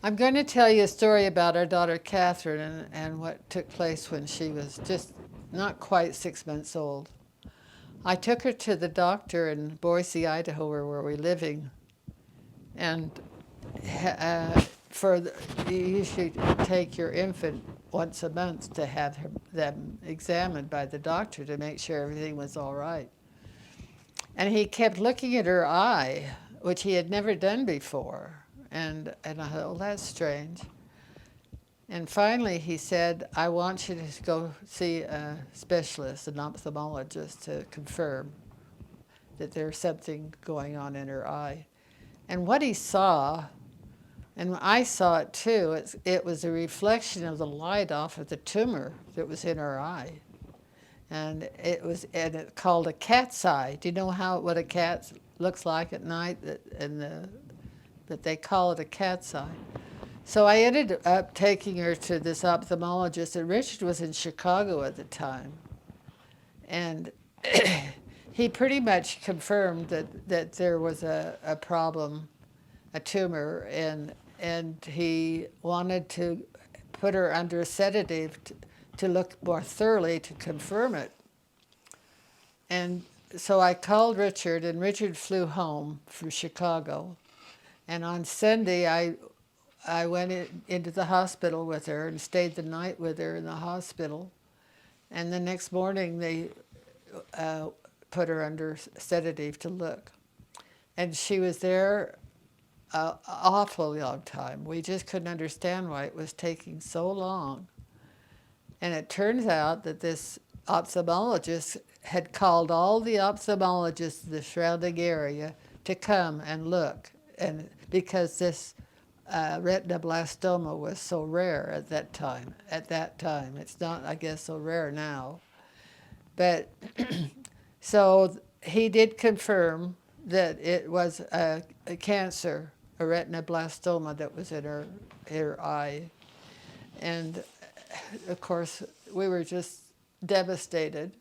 I'm going to tell you a story about our daughter Catherine and what took place when she was just not quite 6 months old. I took her to the doctor in Boise, Idaho, where we were living, and for the, you usually take your infant once a month to have them examined by the doctor to make sure everything was all right. And he kept looking at her eye, which he had never done before. And I thought, oh, that's strange. And finally, he said, I want you to go see a specialist, an ophthalmologist, to confirm that there's something going on in her eye. And what he saw, and I saw it too, it was a reflection of the light off of the tumor that was in her eye. And it's called a cat's eye. Do you know what a cat looks like at night? But they call it a cat's eye. So I ended up taking her to this ophthalmologist, and Richard was in Chicago at the time. And he pretty much confirmed that there was a problem, a tumor, and he wanted to put her under a sedative to look more thoroughly to confirm it. And so I called Richard, and Richard flew home from Chicago. And on Sunday, I went into the hospital with her and stayed the night with her in the hospital. And the next morning, they put her under sedative to look. And she was there an awfully long time. We just couldn't understand why it was taking so long. And it turns out that this ophthalmologist had called all the ophthalmologists in the surrounding area to come and look. And because this retinoblastoma was so rare at that time. It's not, I guess, so rare now. But so he did confirm that it was a cancer, a retinoblastoma that was in her eye. And of course, we were just devastated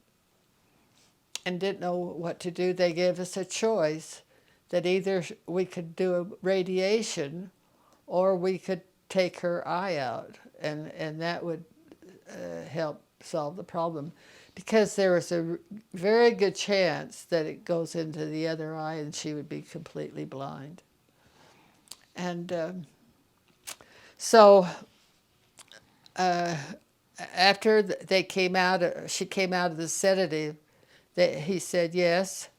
and didn't know what to do. They gave us a choice that either we could do a radiation or we could take her eye out, and that would help solve the problem, because there was a very good chance that it goes into the other eye and she would be completely blind. And so after they came out, she came out of the sedative, he said, yes,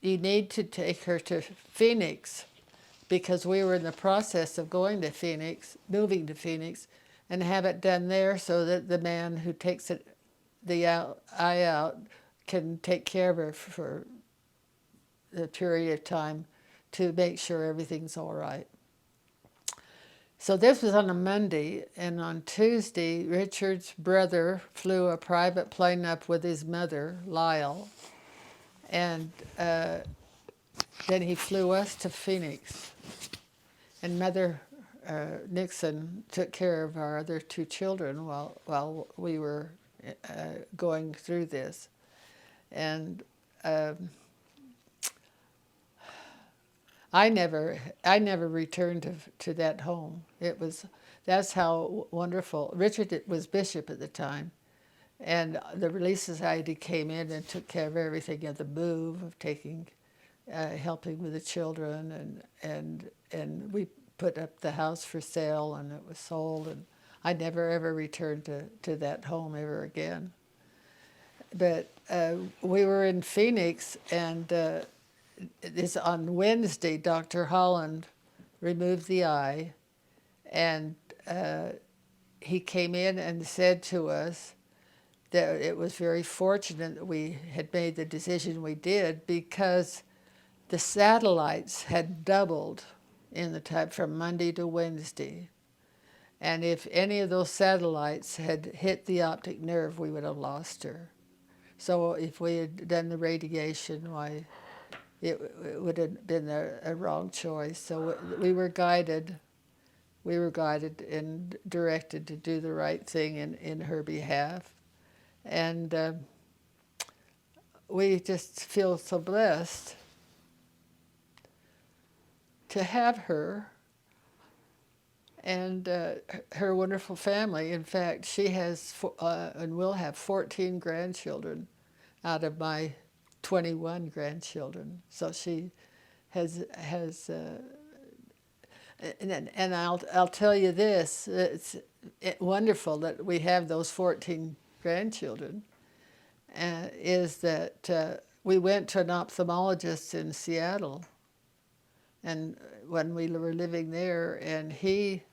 you need to take her to Phoenix, because we were in the process of going to Phoenix, moving to Phoenix, and have it done there so that the man who takes the eye out can take care of her for the period of time to make sure everything's all right. So this was on a Monday, and on Tuesday, Richard's brother flew a private plane up with his mother, Lyle, and then he flew us to Phoenix. And Mother Nixon took care of our other two children while we were going through this. And I never returned to that home. That's how wonderful. Richard was bishop at the time, and the Relief Society came in and took care of everything at the move, of helping with the children, and we put up the house for sale, and it was sold, and I never ever returned to that home ever again. But we were in Phoenix, and on Wednesday, Dr. Holland removed the eye, and he came in and said to us that it was very fortunate that we had made the decision we did, because the satellites had doubled in the time from Monday to Wednesday. And if any of those satellites had hit the optic nerve, we would have lost her. So if we had done the radiation, why, it would have been a wrong choice. So we were guided and directed to do the right thing in her behalf. And we just feel so blessed to have her and her wonderful family. In fact, she has and will have 14 grandchildren out of my 21 grandchildren. So she has and I'll tell you this: it's wonderful that we have those 14 grandchildren. Is that we went to an ophthalmologist in Seattle, and when we were living there, and he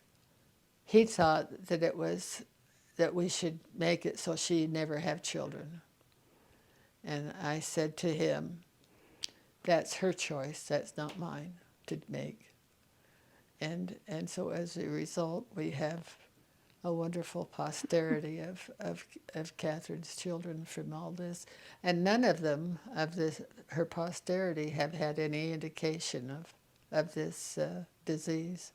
thought that it was that we should make it so she'd never have children. And I said to him, that's her choice, that's not mine to make. And so as a result, we have a wonderful posterity of Catherine's children from all this. And none of them, of this, her posterity, have had any indication of this disease.